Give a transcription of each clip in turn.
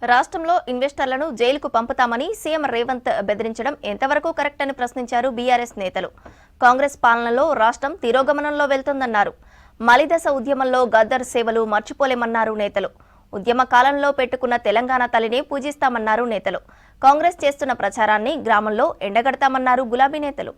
రాష్ట్రంలో ఇన్వెస్టర్లను జైలుకు పంపుతామని సీఎం రేవంత్ బెదిరించడం ఎంతవరకు కరెక్ట్ అని ప్రశ్నించారు బీఆర్ఎస్ నేతలు. కాంగ్రెస్ పాలనలో రాష్ట్రం తిరోగమనంలో వెళ్తుందన్నారు. మలిదశ ఉద్యమంలో గద్దర్ సేవలు మర్చిపోలేమన్నారు నేతలు. ఉద్యమ కాలంలో పెట్టుకున్న తెలంగాణ తల్లిని పూజిస్తామన్నారు నేతలు. కాంగ్రెస్ చేస్తున్న ప్రచారాన్ని గ్రామంలో ఎండగడతామన్నారు గులాబీ నేతలు.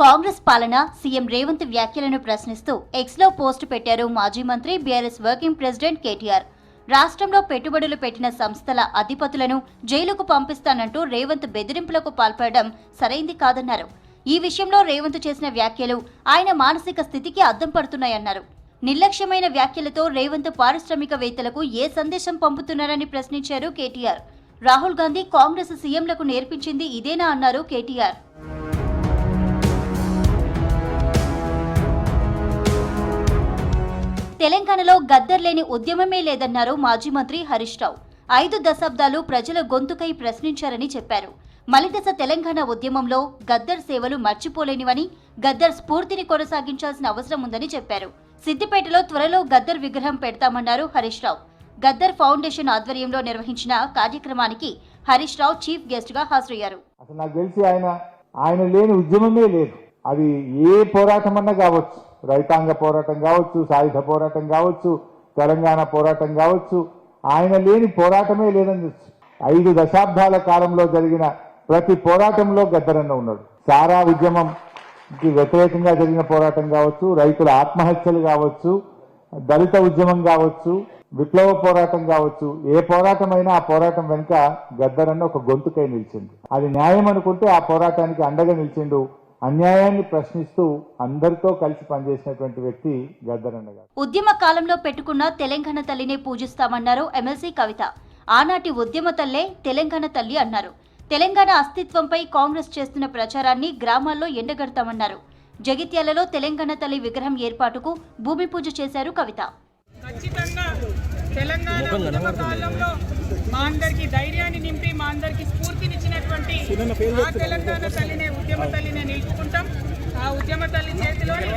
కాంగ్రెస్ పాలన సీఎం రేవంత్ వ్యాఖ్యలను ప్రశ్నిస్తూ ఎక్స్లో పోస్ట్ పెట్టారు మాజీ మంత్రి బీఆర్ఎస్ వర్కింగ్ ప్రెసిడెంట్ కేటీఆర్. రాష్ట్రంలో పెట్టుబడులు పెట్టిన సంస్థల అధిపతులను జైలుకు పంపిస్తానంటూ రేవంత్ బెదిరింపులకు పాల్పడడం సరైంది కాదన్నారు. ఈ విషయంలో రేవంత్ చేసిన వ్యాఖ్యలు ఆయన మానసిక స్థితికి అద్దం పడుతున్నాయన్నారు. నిర్లక్ష్యమైన వ్యాఖ్యలతో రేవంత్ పారిశ్రామికవేత్తలకు ఏ సందేశం పంపుతున్నారని ప్రశ్నించారు కేటీఆర్. రాహుల్ గాంధీ కాంగ్రెస్ సీఎంలకు నేర్పించింది ఇదేనా అన్నారు కేటీఆర్. తెలంగాణలో గద్దర్ లేని ఉద్యమమే లేదన్నారు మాజీ మంత్రి హరీష్ రావు. 5 దశాబ్దాలు ప్రజల గొంతుకై ప్రశ్నించారని చెప్పారు. మలిదశ తెలంగాణ ఉద్యమంలో గద్దర్ సేవలు మర్చిపోలేనివని, గద్దర్ స్ఫూర్తిని కొనసాగించాల్సిన అవసరం ఉందని చెప్పారు. సిద్దిపేటలో త్వరలో గద్దర్ విగ్రహం పెడతామన్నారు హరీష్ రావు. గద్దర్ ఫౌండేషన్ ఆధ్వర్యంలో నిర్వహించిన కార్యక్రమానికి హరీష్ రావు చీఫ్ గెస్ట్ గా హాజరయ్యారు. అసలు నాకు తెలిసి ఆయన లేని ఉద్యమమే లేదు. అది ఏ పోరాటం అన్నా కావచ్చు, రైతాంగ పోరాటం కావచ్చు, సాయుధ పోరాటం కావచ్చు, తెలంగాణ పోరాటం కావచ్చు, ఆయన లేని పోరాటమే లేదని చూసి 5 దశాబ్దాల కాలంలో జరిగిన ప్రతి పోరాటంలో గద్దరన్న ఉన్నాడు. సారా ఉద్యమంకి వ్యతిరేకంగా జరిగిన పోరాటం కావచ్చు, రైతుల ఆత్మహత్యలు కావచ్చు, దళిత ఉద్యమం కావచ్చు, విప్లవ పోరాటం కావచ్చు, ఏ పోరాటమైనా ఆ పోరాటం వెనుక గద్దరన్న ఒక గొంతుకై నిలిచిండు. అది న్యాయం అనుకుంటే ఆ పోరాటానికి అండగా నిలిచిండు. అన్యాయాన్ని ప్రశ్నిస్తూ అందరితో కలిసి పనిచేసినటువంటి వ్యక్తి గద్దరన్న గారు. ఉద్యమ కాలంలో పెట్టుకున్న తెలంగాణ తల్లినే పూజిస్తామన్నారు ఎమ్మెల్సీ కవిత. ఆనాటి ఉద్యమ తల్లే తెలంగాణ తల్లి అన్నారు. తెలంగాణ అస్తిత్వంపై కాంగ్రెస్ చేస్తున్న ప్రచారాన్ని గ్రామాల్లో ఎండగడతామన్నారు. జగిత్యాలలో తెలంగాణ తల్లి విగ్రహం ఏర్పాటుకు భూమి పూజ చేశారు కవిత. ఖచ్చితంగా తెలంగాణ ఉద్యమ కాలంలో మా అందరికి ధైర్యాన్ని నింపి మా అందరికి స్ఫూర్తినిచ్చినటువంటి ఆ తెలంగాణ తల్లినే ఉద్యమ తల్లినే నిలుపుకుంటాం. ఆ ఉద్యమ తల్లి చేతిలోని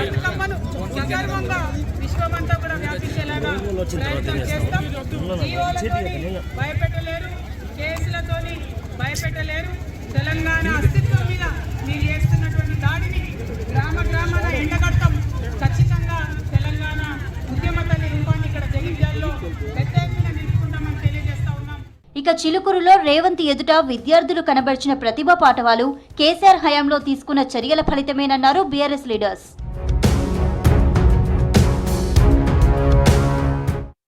బతుకమ్మను సగర్వంగా విశ్వమంతా కూడా వ్యాపించేలాగా ప్రయత్నం చేస్తాం. జీవోలతోని భయపెట్టలేరు, కేసులతోని భయపెట్టలేరు. తెలంగాణ అస్తిత్వం మీద మీరు చేస్తున్నటువంటి దాడిని గ్రామ గ్రామాన ఎండగడతాం. ఖచ్చితంగా తెలంగాణ ఉద్యమ తల్లి రూపాన్ని ఇక్కడ జగిత్యాలలో ప్రత్యేకంగా నిలుపుకుంటామని తెలియజేస్తా ఉన్నాం. ఇక చిలుకూరులో రేవంత్ ఎదుట విద్యార్థులు కనబర్చిన ప్రతిభా పాఠవాలు కేసీఆర్ హయాంలో తీసుకున్న చర్యల ఫలితమేనన్నారు బీఆర్ఎస్ లీడర్స్.